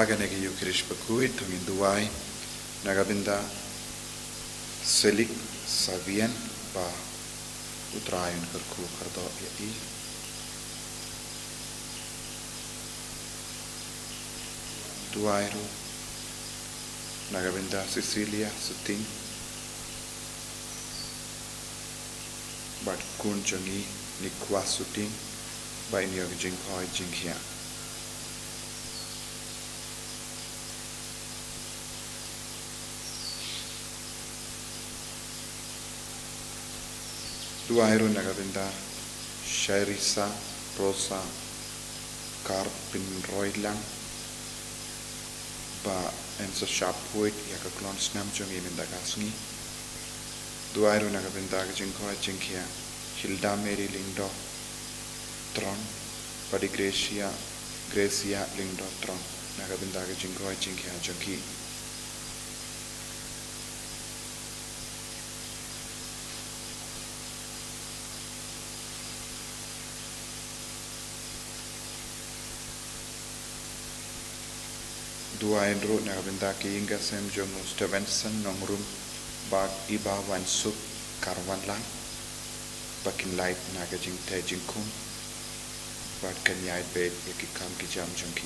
Haganegi Yukirish Bakhuid, Tuminduai, Nagabinda, Selik, Savien, Ba, Utrayan Karku Kardo Yai, Duairu, Nagabinda, Sicilia, Suting, Bat Kun Changi, Nikwa Suting, by Nyog Jinghoi Jinghia. Duairu Nagabinda, Shairisa, Rosa, Karpin Roilang, Ba Enso Sharpwood, Yakaklon Snam Jungi Mindagasni, Duairu Nagabinda, Jinghoi Jinghia, Hilda Mary Lindo, Tron, Badi Gracia Lindo Tron, Nagabinda, Jinghoi Jinghia Jungi. Duaindro Nagabinda Kinga Sem Jongo Stevenson Nongrum Bag Iba Wan Sup Karwan Lang Bakin Light Nagajing Tajing Kum Bad Kanyai Bed Yakikam Kijam Junki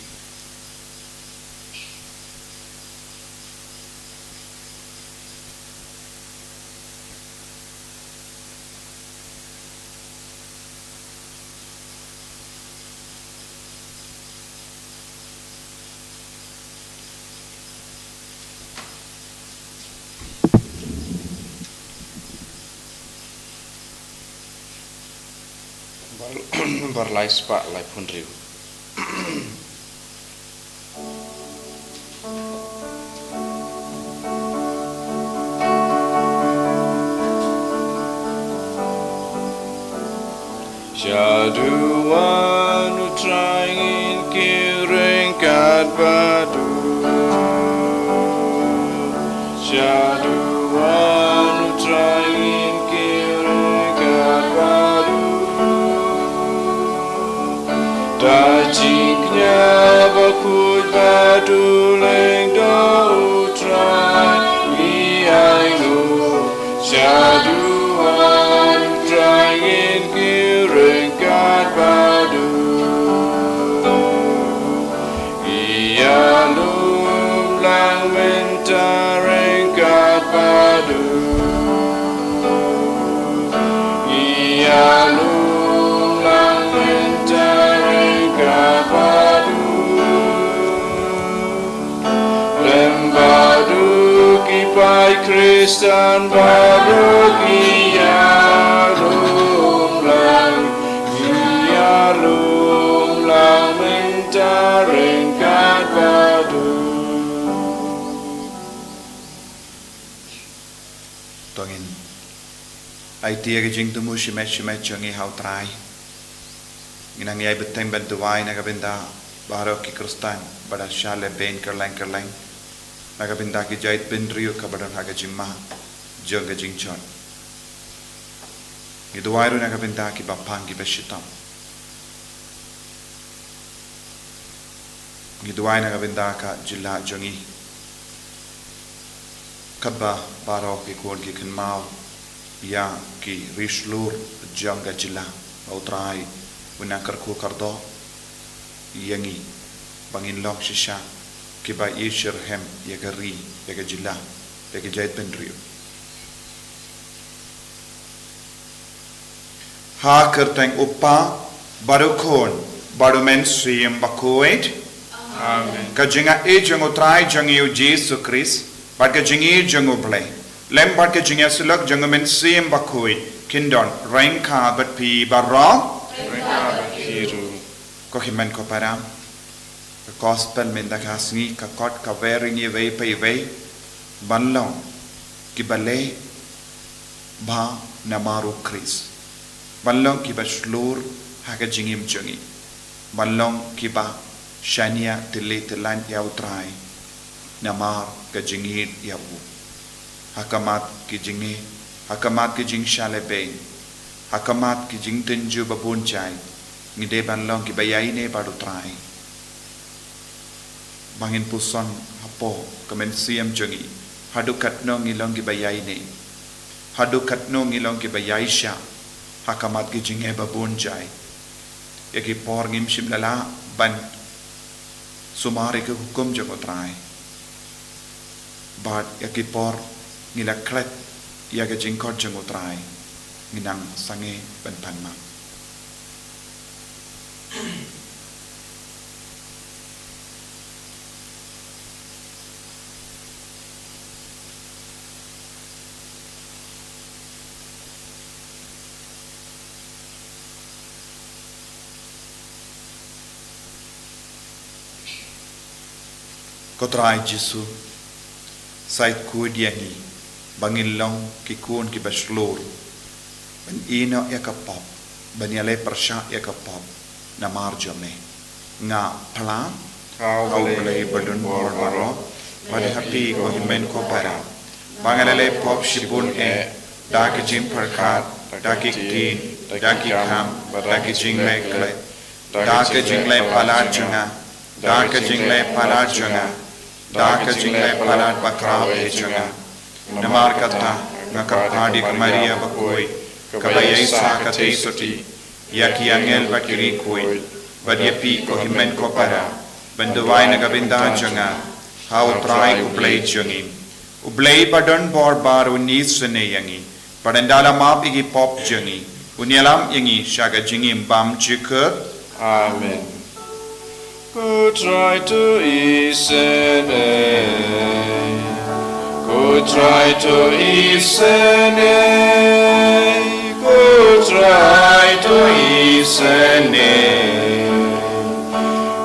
berlai spa lai pun riu. Jaduan utrangin kiring kat batu. Jaduan utrangin kiring kat batu. Dajiknya Bakhuid batu leng do utrai miainu. Jaduan utrangin kiring kat batu. Ia lumlang mentareng kat batu. Ia lumlang mentareng kat batu. Lembadu kipai Kristen baru ia lumlang. Ia lumlang mentareng kat batu. Tongin ai tia ke jing tumu shimet changi hau trai nginang yai beteng ben tuwai na kabinda baro ki krustan bada shale ben kerlang na kabinda ki jait ben rio ka badan haga jingma jong ke jing chon ni tuwai ru na kabinda ki bapang ki beshitam ni tuwai na kabinda ka jilla jongi kabba baro ki kon ki kenmau ya ki rishlur janga jilla autrai wina karku kardo yangi bangin lok shisha ki ba yishir hem yagari yaga jilla yaga jait pendriyo ha kerteng uppa barukon barumen suyem Bakhuid Amen. ka jinga e jango trai jangi u Jesu Christ bat ka jingi jango blay lem bat ka jinga sulak jango men suyem Bakhuid kindon rain ka bat pi barra ko himen ko param ka gospel men da ka Sngi ka kot ka wearing ye way pay way banlong ki bale ba namaru Christ banlong ki ba shlur ha ka jingim jangi banlong ki ba shania tili tilan yau trai namar ka jingit yau hakamat ki jingi hakamat ki jing shale beng hakamat ki jing tenju babun chai ngide banlong ki bayai ne baru trai bangin puson hapo kamen siam jangi hadukat no ngilong ki bayai ne hadukat no ngilong ki bayai sha hakamat ki jing e babun chai yaki por ngim shim lala ban sumari ke hukum jango trai bat yaki por ngila klet yaga jingkot jango trai nginang sange ban panma Kotrai Jesu sait ku diangi bangin long ki kun ki baslur ban ino ya kapop ban yale persha ya kapop na marjome nga pala au play badun bor baro bade happy ko himen ko para bangalale pop shibun e dak jim parkat dak ki dak kham dak jingle kle dak jingle pala chunga dak jingle pala chunga dak jingle pala bakra e chunga namar kata ngakapadi kamaria Bakhuid kabayai sa katay soti yaki angel bakiri kuid badyapi ko himen ko para banduway nagabinda chunga how try ublay chungin ublay padon bor bar unis sene yangi padandala map igi pop chungi unyalam yangi shaga jingim bam chikut Amen. Go try to isene. Go try to isene. Go try to isene,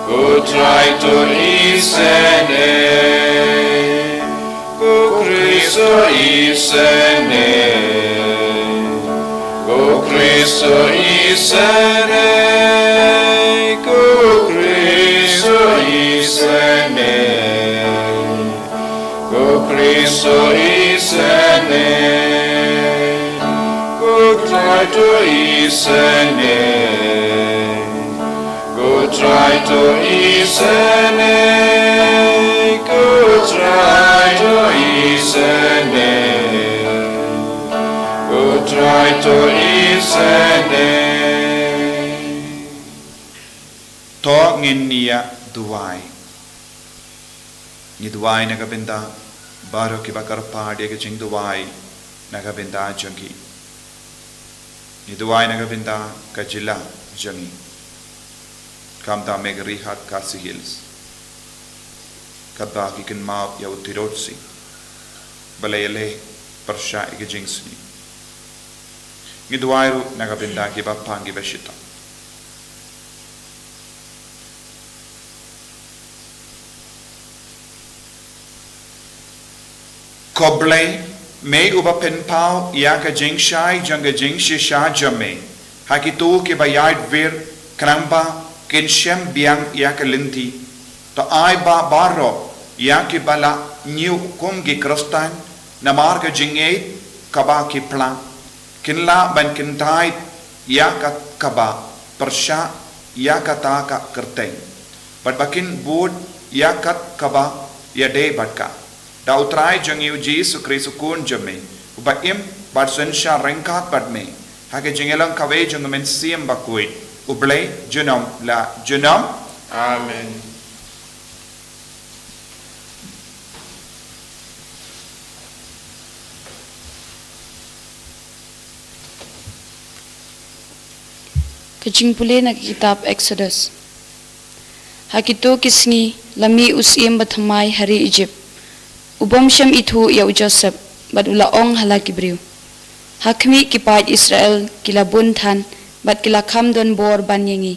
ku try to isene, ku Kristo isene, ku Kristo isene, ku Kristo isene, ku Kristo isene, ku try to isene, ku try to isene, ku try to isene, ku try to isene. To ngin niya duwai. Ni duwai nagabinda baro ki bakar padia ke jing duwai nagabinda jangi. Ni duwai nagabinda kajila jangi. Kamta megrihat kasi hills. Kabaki kin maap ya utirotsi. Balayale persya ke jing sini. Ni duwai ru nagabinda ki bapangi bashita. Koblay may uba penpao ya ka jingshai janga jingshi sha jame hakitu ke bayad vir kramba kinshem biang ya ka linti to ai ba baro ya ke bala new kum ge krostan na mar ka jinge kaba ki pla kinla ban kintai ya ka kaba persha ya ka ta ka kerteng but bakin bud ya kat kaba ya de batka da utrai jangiu Jesu Kristu kun jame uba im bad sensha rengkat bad me hake jingelang kawe jangamen siem Bakhuid ublay junam la junam Amen. Kajing puli na kitab Exodus. Hakito kisngi lami usim bathamai hari Egypt. Ubom syam itu ya Joseph bad ulaong halaki briu. Hakmi kipat Israel kila buntan bad kila kam don bor banyengi.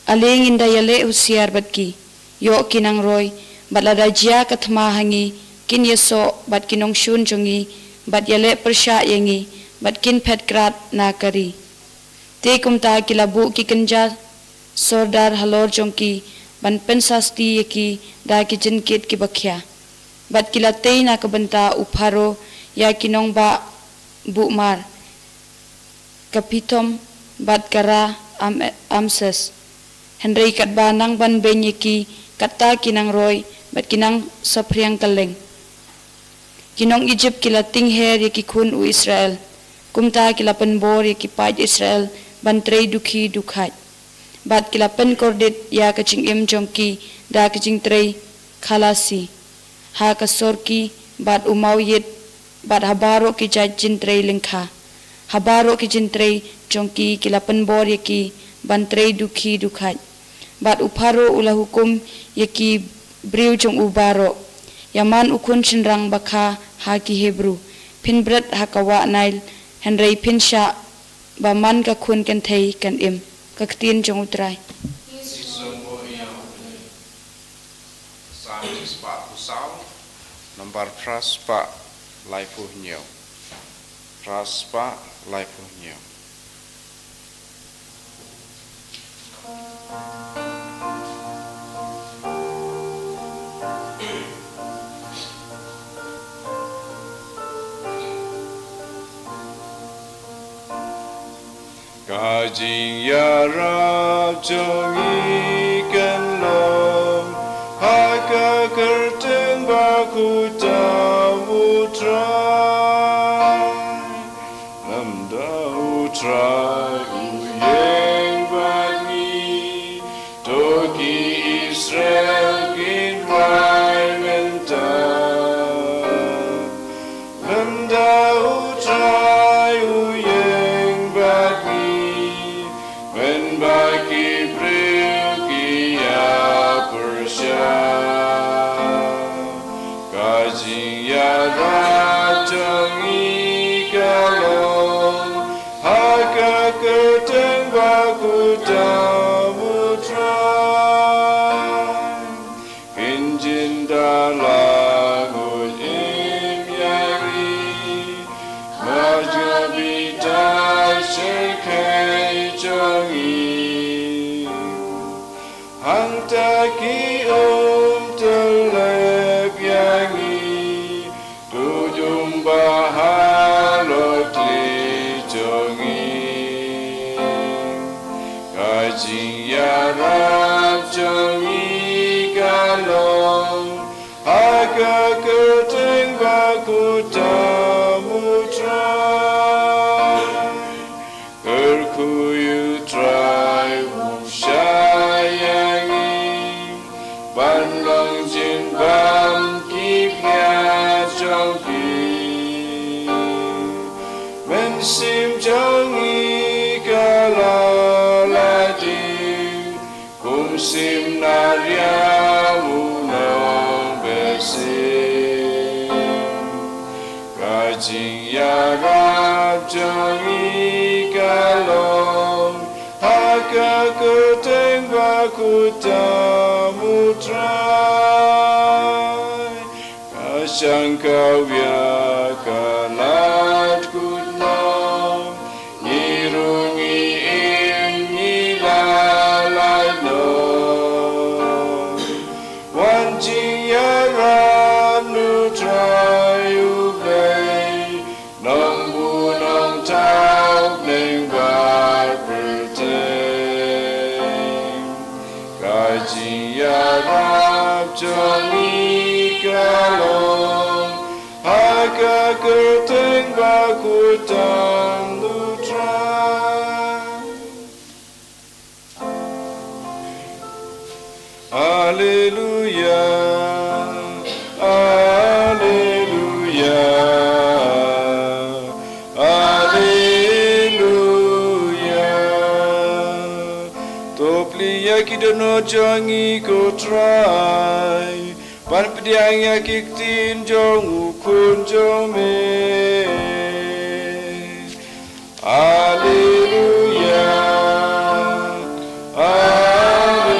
Aling inda yale usiar bad ki. Yo kinang roy bad ladajia katma hangi kin yeso bad kinong shun jongi bad yale persya yengi bad kin pet krat na kari. Te kumta kila bu ki kenja sordar halor jongki ban pensasti yeki da ki jinkit ki bakhya. Bat kilatay na kabanta uparo ya kinong ba bumar kapitom bat kara amses Henry katba nang ban benyeki kata kinang roy bat kinang sapriang kaleng kinong Egypt kilating her yaki kun u Israel kumta kilapan bor yaki paj Israel ban trey dukhi dukhat bat kilapan kordit ya kaching im jongki da kaching trey khalasi ha kasorki bad umawiyet bad habaro ki jajin trei lingkha habaro ki jintrei jongki kilapan bor yaki bantrei dukhi dukhat bad uparo ula hukum yaki briu jong ubaro yaman ukun chinrang bakha ha ki Hebrew pinbret hakawa nail henrei pinsha baman ka kun kan thei kan im kaktin jong utrai Nambar praspa laipuhnyo. Praspa laipuhnyo. Kajing yarab jongi kenlong haka kerteng Bakhuid utrai lamda utrai uyeng bagi toki Israel kinwai menta lamda utrai uyeng bagi men bagi bril kia persya kajing yara jangi kalong haka kerteng tamutra Kinjindala gul imyari Majabita shekai jongi Hantaki telep yangi Tujum bahalot li jongi Kajing yarab jongi kalong Aga keteng baku tamutra Kerkuyu trai wushayangi Bandang jin bam kipnya jongi Mensim jongi kalaladi Kumsim naryamu nong besim Kajing yarab jongi kalong Haka keteng baku tamutra Kasyang kawya kalat kutnom Nirungi im nilalay no Wanjing yarab nutray ubay Nong bunong tao neng bar perteng Kajing yarab jongi kalong Haka keteng baku tamutra Alleluia, Alleluia, Alleluia. Toplia kidono jangi ko try, pan pediang ya kiktin jong ukun jome. Alleluia, Alleluia,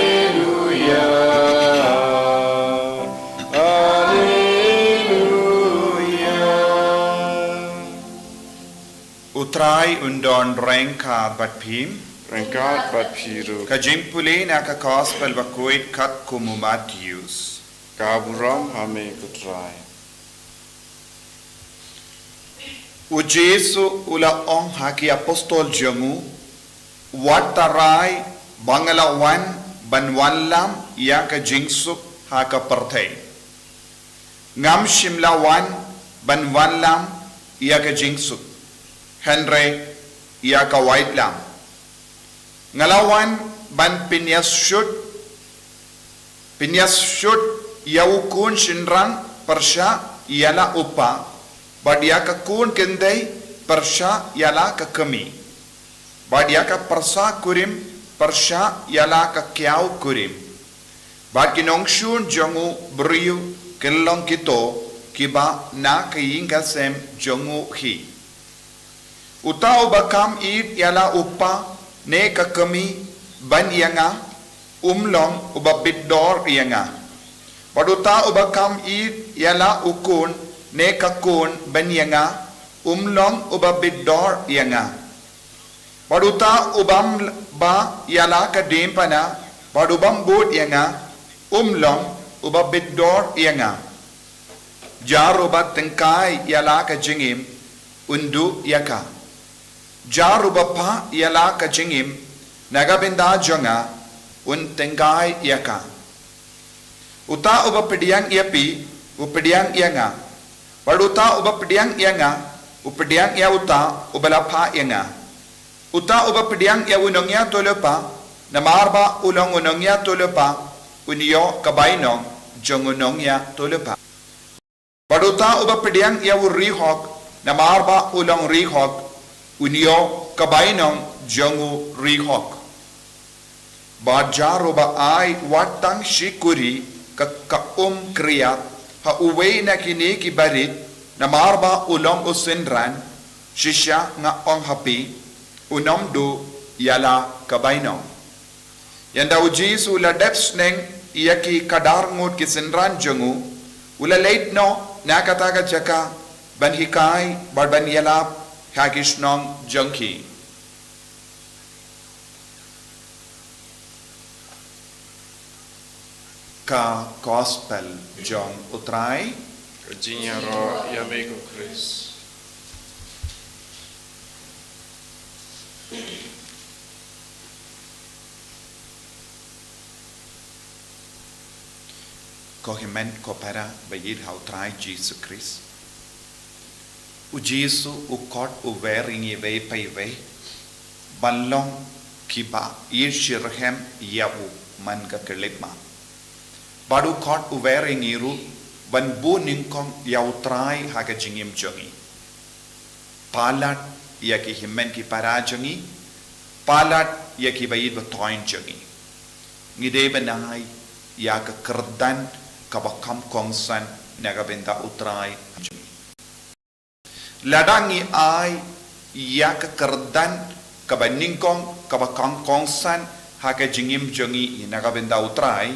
Alleluia. Utrai undon rengkar bat pim. Rengkat bat piru. Kajimpuli na ka gospel Bakhuid kat kumu Matthews. Kaburam hame kutrai. U Jesu ula ong haki apostol jongu watarai bangalawan banwanlam ya ka jingsuk haka pertai. Ngam shimlawan banwanlam ya ka jingsuk. Henry ya ka waitlam. Ngalawan ban pinyas shut yaukun shinran persya yala upa badia ka kun kendai persya yala ka kami badia ka persa kurim persya yala ka kiau kurim bad kinong shun jongu briu kelong kito kiba na kayinga sem jongu hi utau bakam id yala upa ne ka kami ban yanga umlong ubabidor yanga paduta ubakam id yala ukun ne ka kun ban yanga umlong ubabidor yanga paduta ubam ba yala ka dempana padubam bud yanga umlong ubabidor yanga jarubat tengkai yala ka jingim undu yaka jarubapa yala ka jingim nagabinda jonga un tenggai yaka uta ubapediang yapi upediang yanga paduta ubapediang yanga upediang ya uta ubalapa yanga uta ubapediang ya unongya tolepa namarba ulong unongya tolepa uniyo kabainong jongunongya tolepa paduta ubapediang ya urihok namarba ulong rihok uniyo kabainong jongu rihok Bajar ba ay watang shikuri ka kriya ha uwe na kini kibarit na marba ulong usinran shisha nga ong hapi unom do yala kabaino. Yanda ujis ula depsneng iyaki kadarngut kisenran jengu ula late no nakataga jaka ban hikai barban yalap hagishnong jengki. Ka gospel jong utrai Virginia ro yameko Chris. ko himen ko para bayid hau trai Jesus Christ. U Jesu u kot u veringi ve pai ve balong kiba yeshirhem yabu man ka kelipma. Baru kot u veringi ru ban bu Nyngkong yau trai ha ka jingim jongi. Palat ya ki himen ki para jongi, palat ya ki bayid ba toin jongi. Ngide banai ya ka kerdan kabakam kongsan nagabenta utrai ladangi ai ya ka kerdan kaba Nyngkong kabakam kongsan haka jingim jongi nagabenta utrai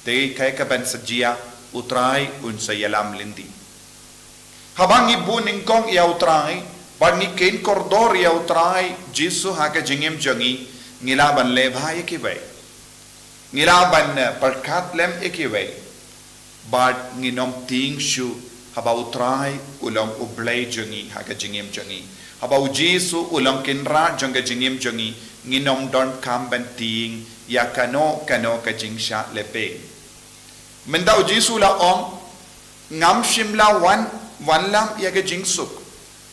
te kai ka ban sajia utrai unsa yalam lindi habang ibu Nyngkong ya utrai barni ken kordor ya utrai jisu haka jingim jongi ngilaban lebhay kibai ngilaban perkat lem ikibai but nginom ting shu haba utrai ulang ublay jongi haga jingim jongi haba ujisu ulang kinra jonga jingim jongi nginom don kamban ting ya kano ka jingsha lepe menda ujisu la ong ngam shimla wan lam ya ga jingsuk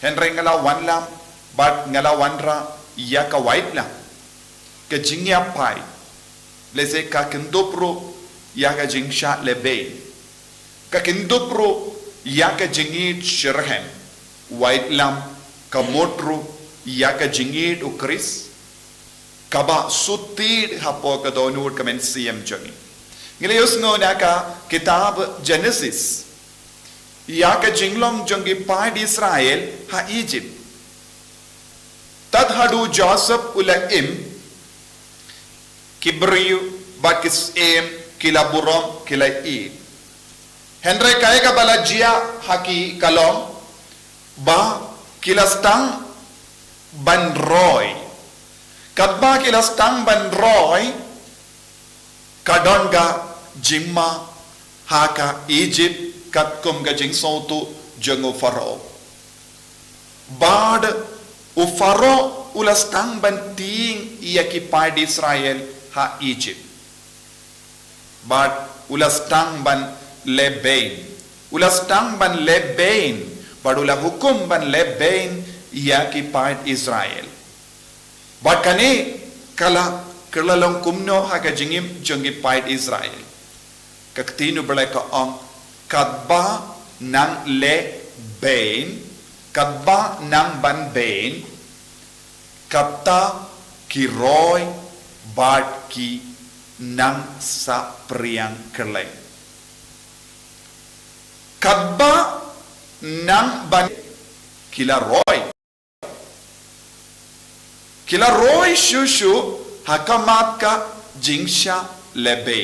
henry ngala wan lam but ngala wanra ya ka white lam ka jingya pai lese ka kindopro ya ga jingsha lebe kakindupro yaka jingit shirhen white lam kamotro yaka jingit ukris kaba sutid hapo ka donur kamen siyam jongi ngileyos ngo naka kitab Genesis yaka jinglong jongi pad Israel ha Egypt tadhadu Joseph ulaim kibriyu bakis kilaburom kilai Henry kaya balajia haki kalom ba kilastang banroy kadba kilastang banroy kadonga jimma haka Egypt katkum ga jingsotu jengu faro bad u faro ulastang banting iyaki pad Israel ha Egypt bad ulastang ban lebain ulastang ban lebain badula hukum ban lebain ya ki part Israel bakane kala kelalong kumno haga jingim jongi part Israel kaktinu balaka ang kadba nang lebain kadba nang ban bain kapta ki roy bat ki nang sa priang keleng kadba nang ban kila roy shushu hakamat ka jingsha lebe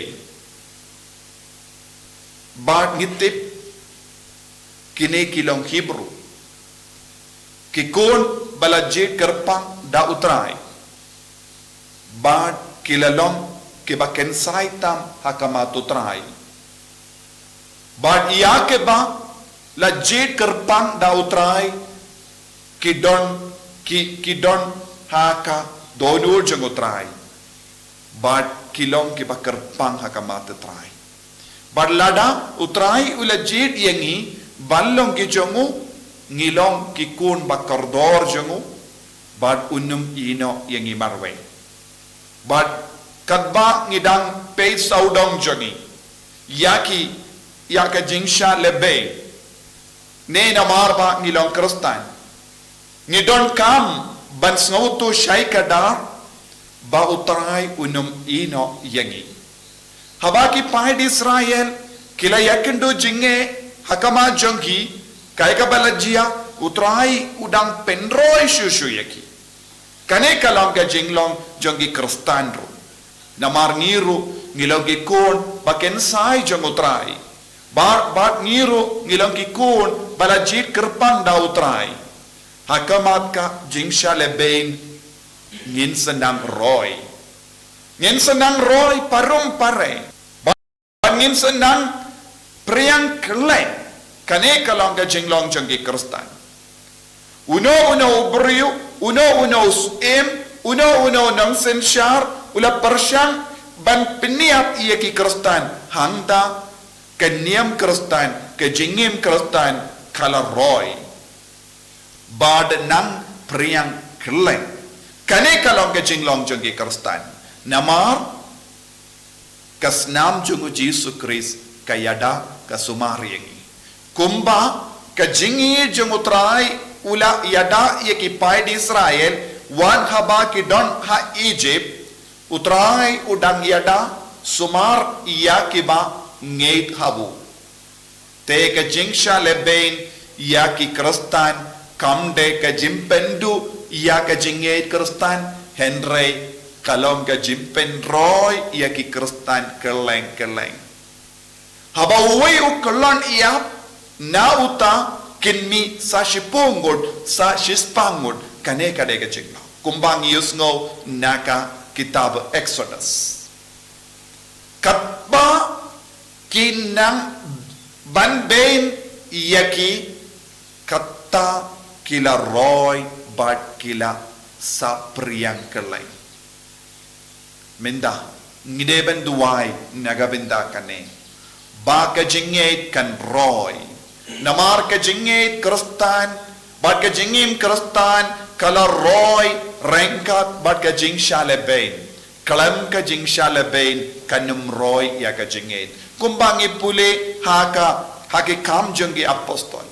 bad ngitip kine kilong Hebrew kikon balajit kerpang da utrai bad kilalong kibaken saitam hakamat utrai bad iyake ba lajit kerpang da utrai kidon haka donur jeng utrai bad kilong ki ba kerpang haka mata trai bad lada utrai ulajit yangi ballong ki jongu ngilong ki kun ba kordor jongu bad unum ino yangi marwe bad kadba ngidang pay saudong jongi yaka jingsha lebe ne na marba ngilong kristan ngidon kam ban snautu shaikada ba utrai unum ino yangi habaki pahid Israel kila yakindo jinge hakama jongi kai ka balajia utrai udang penroy shushu yaki Kane kalong ka jinglong jong gi Kristan ro. Namar ngiru ngilong gi kon baken sai jong utrai. Bat ngiru ngilong gi kon balajit kerpang da utrai. Hakamat ka jingsha lebein ngin senang roy. Ngin senang roy parum pare. Ngin senang priang keleng. Kane kalong ka jinglong jong gi Kristan. Uno beriu, uno suim, uno nang sensyar, ula persyang ban peniap ia ki Kristan, hangda keniam Kristan, kejingim Kristan, kala roy. Bad nang priang keleng. Kane kalong kejinglong jong ki Kristan. Namar kasnam jong Yesus Kristus kayada kasumariangi. Kumba kejingi jong utrai ula yada ye ki pai di Israel wan haba ki don ha Egypt utrai udang yada sumar ya ki ba ngeit habu te ka jingsha lebein ya ki Kristan kamde ka jimpendu ya ka jingeit Kristan henry kalong ka jimpen roy ya ki Kristan keleng haba uwe u kelon iya na uta kinmi sa shipungod sa shispangod kane kadega chingla kumbang yusngo naka kitab Exodus katba kinang banbain yaki katta kila roy bat kila sa priyang kelay minda ngideben duway nagabinda kane baka jingait kan roy namar ka jingit Kristan bat ka jingim Kristan kala roy rengkat bat ka jing shalebain kalam ka jing shalebain kanum roy ya ka jingit kumbangi pule haki kam jongi apostol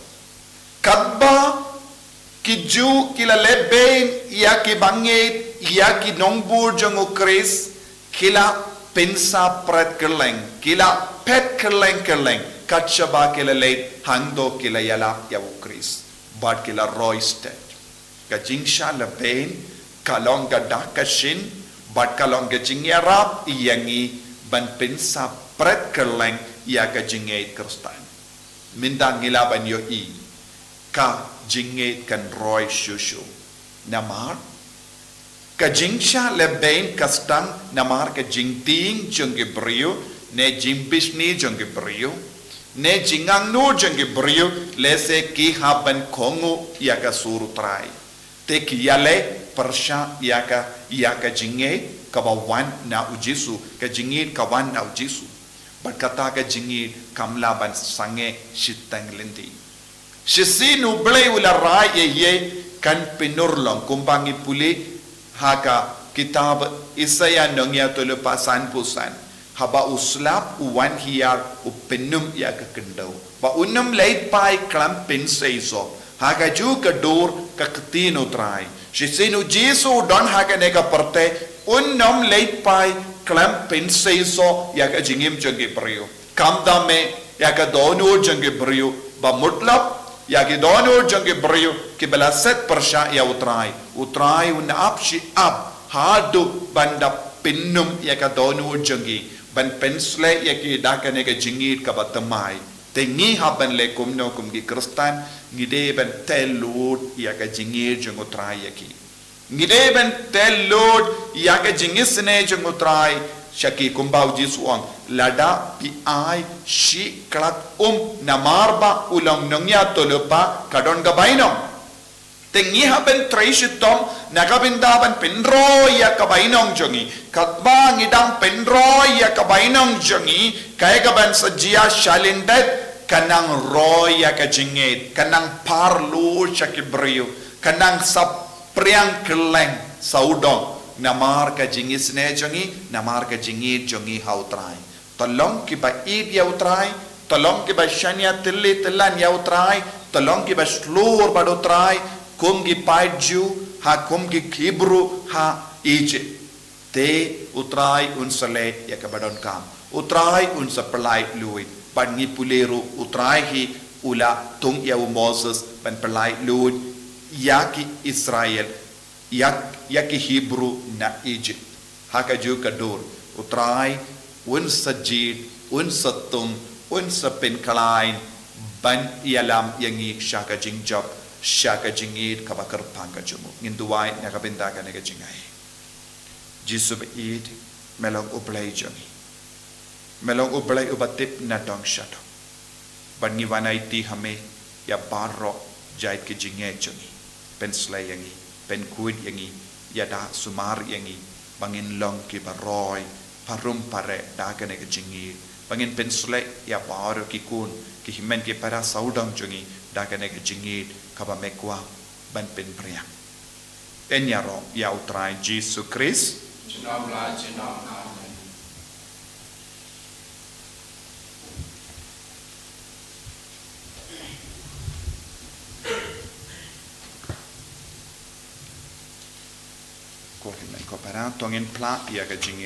kadba kiju kila lebain ya ki bangit ya ki nongbur jongu Kris kila pensa pret keleng kila pet keleng Katshaba kila late hangdo kila yala yawu Kris bat kila roy stet ka jingsha labain kalong ka dakashin bat kalong ka jingyarap iyangi ban pinsa pret keleng ya ka jingait Kristan minda ngilaban yo i ka jingait kan roy shushu namar ka jingsha labain kastang namar ka jingting jongge brio ne jimbishni jongge brio ne jingang no jangge brio lese ki haban kongo yaka suru trai te ki yale persha yaka jinge kawan na ujisu ka jinge kawan na ujisu but kata ka jinge kamla ban sange shitang lindi shisinu ble ula rai ye kan pinurlong kumbangi puli haka kitab Isaya nongya tole pasan pusan haba uslap uwan hiyar upennum ya kekendau ba unum leit pai klam penseiso haga ju kadur kaketino trai shisinu Jesu don haga nega parte unum leit pai klam penseiso ya ka jingim jange brio kamdame ya ka dono jange brio ba mutlap ya ki dono jange brio ki bala set persha ya utrai un apshi ab hadu banda pinnum ya ka dono jange ban pensle yaki dakane ka jingit ka batamai tengi haban le kumno kumgi Kristan ngide ban telud yaka jingit jongotrai yaki ngide ban telud yaka jingisne jongotrai shaki kumbau jisuang lada pi ai shi klat namarba ulang nongya tolopa kadon gabainong tengi haben traisitom nagabindaban penroy ya kabainong jongi katbang idang penroy ya kabainong jongi kaya gaban sajia shalindet kanang roy ya kajingit kanang parlo shakibrio kanang sapriang keleng saudong namar kajingis ne jongi namar kajingit jongi hautrai tolong kiba id ya utrai tolong kiba shanya tilli tillan ya utrai tolong kiba slur badutrai kumgi paiju ha kumgi Hebrew ha Egypt te utrai unsale ya kabadon kam utrai unsa pelai lui pangi puleru utrai hi ula tung ya Moses pan pelai lui ya ki Israel yak Hebrew na Egypt haka ju kadur utrai un sajid un satum un sapen kalain ban ialam yangi shaka jingjab shaka jingid kabakar panga jumu nginduai nakabenda ka nega jingai jisub id melong ublai jami melong ublai ubatip na dong shato ban ngiwanai ti hame ya barro jait ke jingai jami pen slay yangi pen kuid yangi yada sumar yangi bangin long ki baroy parum pare da ka nega jingi bangin pen slay ya baro ki kun ki himen ki para saudang jungi da ka nega jingi kaba mekwa ban pen priang enyaro ya utrai Jesus Christ Jinam la jinam amen. ko himen ko para tongin pla ya ka jingi